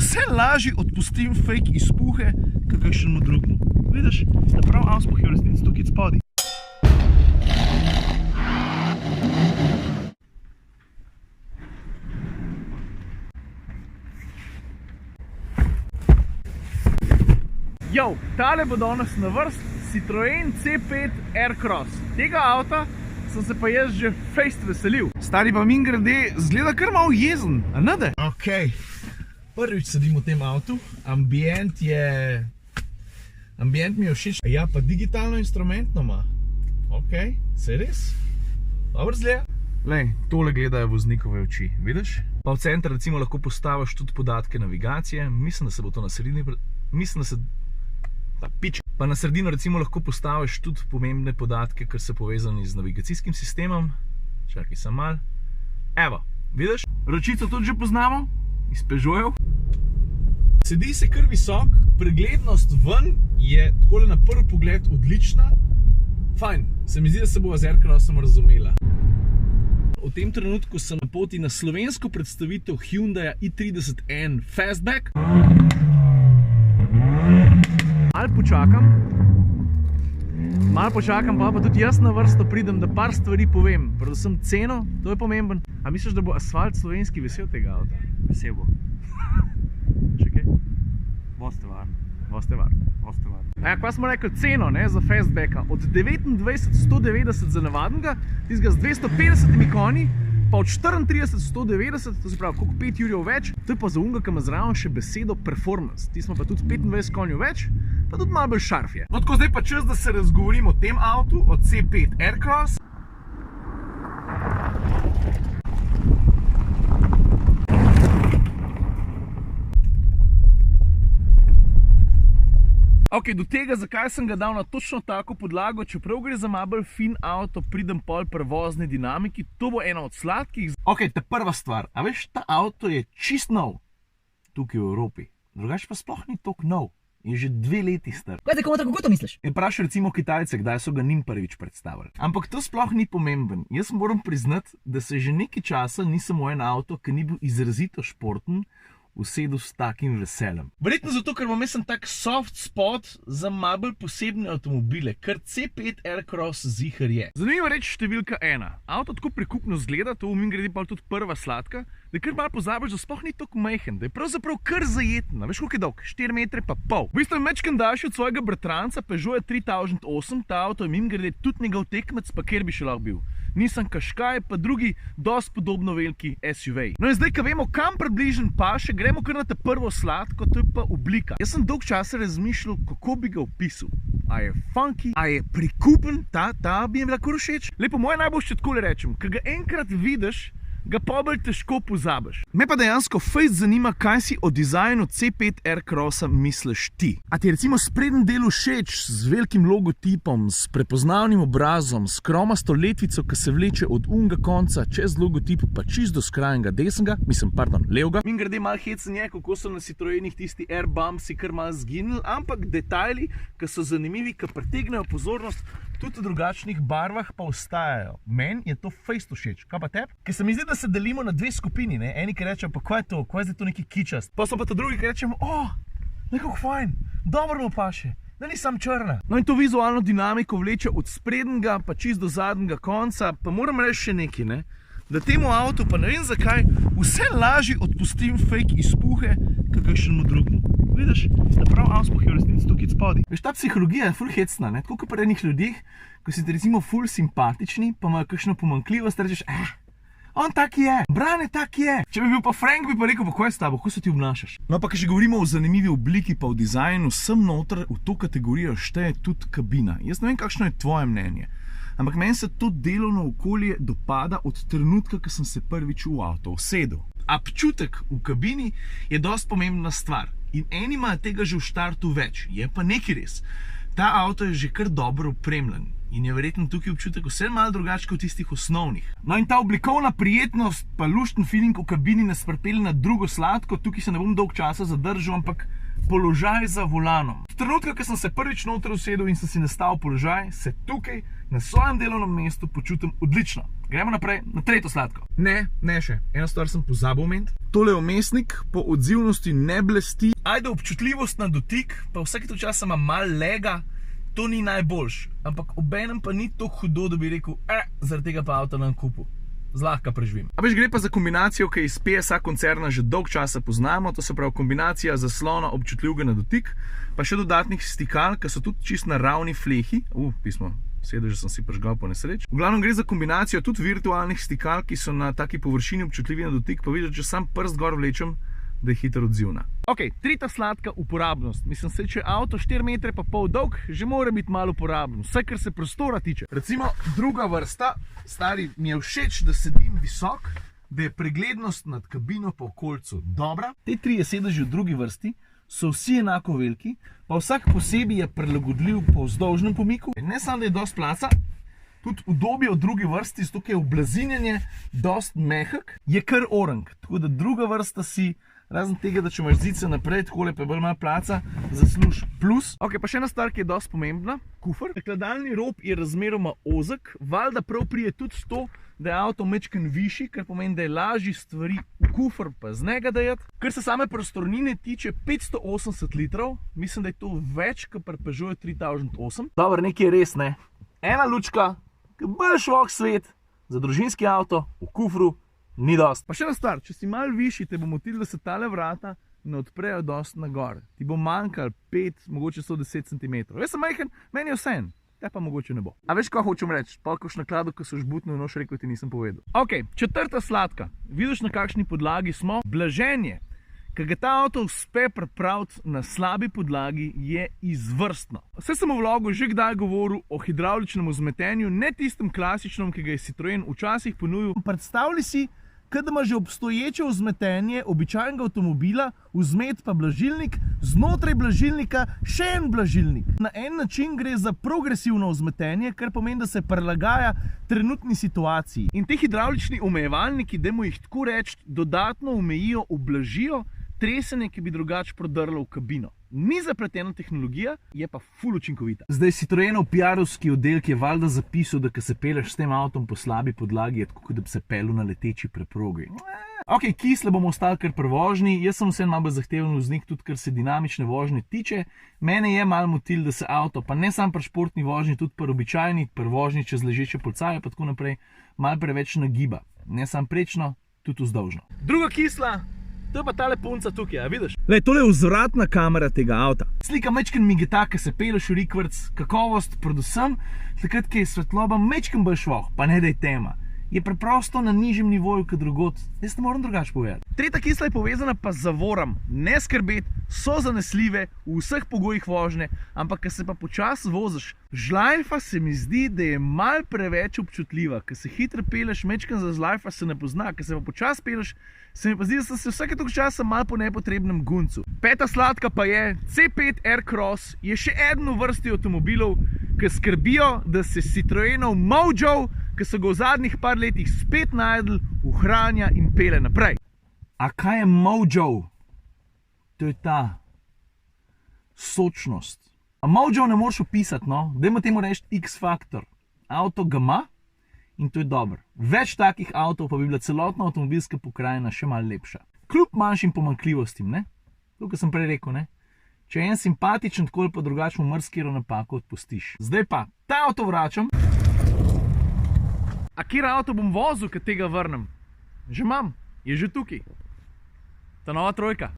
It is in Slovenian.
vse lažje odpustim fake izpuhe, kakšnemu drugemu. Vidiš, da prav auspuh je v resnici tukaj spodaj. Jo, tale bo danes na vrst Citroen C5 Aircross. Tega avta sem se pa jaz že fejst veselil. Stari pa mimogrede zgleda kar malo jezen, a ne da? Ok, prvič sedim v tem avtu, ambient mi je všeč. Ja, pa digitalno instrumentno ima. Ok, se res? Dobro zgleda. Lej, tole gledajo voznikove oči, vidiš? Pa v center recimo lahko postaviš tudi podatke navigacije, mislim, da se bo to na sredini, Pa na sredino recimo lahko postaviš tudi pomembne podatke, ker so povezani z navigacijskim sistemom. Čakaj sem mal. Evo, vidiš? Ročico tudi že poznamo, iz Peugeotov. Sedi se kar visok, preglednost ven je takole na prvi pogled odlična. Fajn, se mi zdi, da se bova z Aircrossom razumela. V tem trenutku sem na poti na slovensko predstavitev Hyundai i30N Fastback. Malo počakam, pa tudi jaz na vrsto pridem, da par stvari povem. Predvsem ceno, to je pomemben. A misliš, da bo asfalt slovenski vesel tega avta? Vesel bo. Še kaj? Boste varni. Boste varni. Ja, kva smo rekli ceno, ne, za Fastbacka? Od 29,190 za navadnega, tistega z 250 konji, pa od 34,190, to se pravi, koliko 5 jurjev več, to je pa za unga, ki ima zraven še besedo performance. Ti smo pa tudi 25 konjev več, pa tudi malo bolj šarf je. No tako, zdaj pa čas, da se razgovorim o tem avtu, o C5 Aircross. Ok, do tega, zakaj sem ga dal na točno tako podlago, čeprav gre za malo bolj fin avto, pridem pol prevozni dinamiki, to bo ena od sladkih. Ok, ta prva stvar, a veš, ta avto je čist nov tukaj v Evropi, drugače pa sploh ni toliko nov, je že 2 leti star. Kaj tako, kako to misliš? Je vprašal recimo Kitajce, kdaj so ga njim prvič predstavili. Ampak to sploh ni pomemben. Jaz moram priznati, da se že nekaj časa nisem v en avto, ki ni bil izrazito športen, usedel s takim veseljem. Verjetno zato, ker imam jaz tak soft spot za malo bolj posebne avtomobile, ker C5 Aircross ziher je. Zanimiva reč številka 1. Avto tako prikupno zgleda, to v mimogrede pa tudi prva sladka, da kar malo pozabiš, da sploh ni tako majhen, da je pravzaprav kar zajeten. Veš, koliko je dolg? 4 metre pa pol. V bistvu je mečken daljši od svojega bratranca, Peugeot 3008, ta avto je mimogrede tudi njegov tekmec, pa kjer bi še lahko bil. Nissan Qashqai, pa drugi dosti podobno veliki SUV. No in zdaj, ko vemo, kam približen paše, gremo kar na ta prvo sladko, to je pa oblika. Jaz sem dolg časa razmišljal, kako bi ga opisal. A je funky, a je prikupen, ta bi mi lahko všeč. Lepo, moje najboljše takole rečem, ko ga enkrat vidiš, ga pa bolj težko pozabiš. Me pa dejansko fejst zanima, kaj si o dizajnu C5 Aircrossa misliš ti. A ti je recimo sprednji del všeč z velikim logotipom, s prepoznavnim obrazom, s kromasto letvico, ki se vleče od unga konca čez logotip, pa čist do skrajnega desnega, levega. Mimogrede malo hecen je, kako so na Citroenih tisti air bumpsi kar malo zginili, ampak detajli, ki so zanimivi, ki pritegnejo pozornost, tudi v drugačnih barvah pa ostajajo. Meni je to fejst všeč. Kaj pa tebi? Ker se mi zdi, da se delimo na 2 skupini, ne? Eni, ki rečejo, pa kaj je to? Kaj je zdaj to neki kičast? Pa so pa to drugi, ki rečemo, nekako fajn, dobro mu paše, da ni sam črna. No in to vizualno dinamiko vleče od sprednjega, pa čist do zadnjega konca, pa moram reči še nekaj, ne? Da temu avtu, pa ne vem zakaj, vse lažje odpustim fake izpuhe, kakšnemu drugemu. Vidiš, da prav auspuh je v resnici tukaj spodaj. Veš, ta psihologija je ful hecna, ne? Tako kot pri enih ljudeh, ko si ti recimo ful simpatični, pa imajo kakšno pomanjkljivost, rečeš, on tak je, Brane tak je. Če bi bil pa Frank, bi pa rekel, pa kaj je s tabo, kako se ti obnašaš? No pa, ko še govorimo o zanimivi obliki, pa o dizajnu, sem noter v to kategorijo šteje tudi kabina. Jaz ne vem, kakšno je tvoje mnenje, ampak meni se to delovno okolje dopada od trenutka, ko sem se prvič v avto usedel. Občutek v kabini je dosti pomembna stvar. In eni imajo tega že v štartu več, je pa nekaj res. Ta avto je že kar dobro opremljen in je verjetno tukaj občutek vse malo drugače kot tistih osnovnih. No in ta oblikovna prijetnost pa lušten feeling v kabini nas pripelje na drugo sladko, tukaj se ne bom dolg časa zadržal, ampak položaj za volanom. V trenutku, ko sem se prvič noter usedel in sem si nastavil položaj, se tukaj na svojem delovnem mestu počutim odlično. Gremo naprej na tretjo sladko. Ne še. Eno stvar sem pozabil omeniti. Tole vmesnik po odzivnosti ne blesti. Ajde, občutljivost na dotik, pa vsake to časa ima malo lega, to ni najboljš. Ampak obenem pa ni to hudo, da bi rekel, zaradi tega pa avto nam kupil. Zlahka preživim. A veš, gre pa za kombinacijo, ki iz PSA koncerna že dolg časa poznamo, to se pravi kombinacija zaslona občutljivega na dotik, pa še dodatnih stikal, ki so tudi čist naravni flehi. Pismo, sedež sem si prižgal po nesreč. V glavnem gre za kombinacijo tudi virtualnih stikal, ki so na taki površini občutljivi na dotik, pa vidiš, če sam prst gor vlečem, da je hitro odzivna. Ok, tretja sladka, uporabnost. Mislim, če je avto 4,5 metre dolg, že mora biti malo uporaben, vse kar se prostora tiče. Recimo druga vrsta, stari, mi je všeč, da sedim visok, da je preglednost nad kabino po okolicu dobra. Te trije sedeži v drugi vrsti so vsi enako veliki, pa vsak posebej je prilagodljiv po vzdolžnem pomiku. Ne samo, da je dosti placa, tudi udobje v drugi vrsti, zato je oblazinjenje dosti mehek, je kar orang. Tako da druga vrsta si, razen tega, da če imaš zice naprej, takole pa je bolj malo placa, zasluž plus. Ok, pa še ena stvar, ki je dosti pomembna, kufer. Prekladalni rob je razmeroma ozek, valjda prav prije tudi to, da je avto majčken višji, kar pomeni, da je lažji stvari v kufer pa z njega dajati. Kar se same prostornine tiče, 580 litrov, mislim, da je to več, kot pri Peugeot 3008. Dobro, nekaj je res, ne. Ena lučka, ki bolj švok svet, za družinski avto, v kufru, ni dost. Pa še ena stvar, če si malo višji, te bo motil, da se tale vrata ne odprejo dost na gor. Ti bo manjkal 5, mogoče 110 cm. Jaz sem majhen, meni je vseeno, te pa mogoče ne bo. A veš, kaj hočem reči? Pa koš nakladu, ko so žbutno noš rekel, ti nisem povedal. Ok, četrta sladka. Vidiš, na kakšni podlagi smo? Blaženje, ki ga ta avto uspe pripraviti na slabi podlagi, je izvrstno. Vse sem v vlogu že kdaj govoril o hidravličnem vzmetenju, ne tistem klasičnem, ki ga je Citroen včasih ponudil. Predstavljaj si, da ima že obstoječe vzmetenje običajnega avtomobila, vzmet pa blažilnik, znotraj blažilnika še en blažilnik. Na en način gre za progresivno vzmetenje, kar pomeni, da se prilagaja trenutni situaciji. In te hidravlični omejevalniki, dajmo jih tako reči, dodatno omejijo, ublažijo tresenje, ki bi drugače prodrlo v kabino. Ni zapletena tehnologija, je pa ful učinkovita. Zdaj, Citroenov PR-ovski oddelek je valjda zapisal, da ko se peleš s tem avtom po slabi podlagi, je tako, da bi se pelil na leteči preprogi. Ok, kisle bomo ostali kar pri vožnji, jaz sem vseeno malo zahteven voznik, tudi kar se dinamične vožnje tiče. Mene je malo motil, da se avto, pa ne samo pri športni vožnji, tudi pri običajni, pri vožnji čez ležeče policaje, pa tako naprej, malo preveč nagiba. Ne samo prečno, tudi vzdolžno. Druga kisla, to je pa tale punca tukaj, a vidiš? Lej, tole je vzvratna kamera tega avta. Slika majčken migeta, ko se peleš v rikvrc, kakovost, predvsem, takrat, ko je svetloba majčken bolj švoh, pa ne da je tema. Je preprosto na nižjem nivoju kot drugod. Jaz ne moram drugače povedati. Tretja kisla je povezana pa z zavorom. Ne skrbeti, so zanesljive v vseh pogojih vožnje, ampak ko se pa počasi voziš, žlajfa se mi zdi, da je malo preveč občutljiva. Ko se hitro peleš, majčken za žlajfa se ne pozna, ko se pa počasi peleš, se mi pa zdi, da sem se vsake toliko časa malo po nepotrebnem guncu. Peta sladka pa je, C5 Aircross je še eden v vrsti avtomobilov, ki skrbijo, da se Citroenov Mojo, ki so ga v zadnjih par letih spet najdel, ohranja in pele naprej. A kaj je Mojo? To je ta sočnost. A Mojo ne moreš opisati, no? Dajmo temu reči X-faktor. Avto ga ima in to je dobro. Več takih avtov pa bi bila celotna avtomobilska pokrajina še malo lepša. Kljub manjšim pomanjkljivostim, ne? To, kar sem prej rekel, ne? Če je en simpatičen, tako ali pa drugače mu marsikatero napako odpustiš. Zdaj pa, ta avto vračam. A kjer avto bom vozil, kad tega vrnem? Že imam, je že tukaj. Ta nova trojka.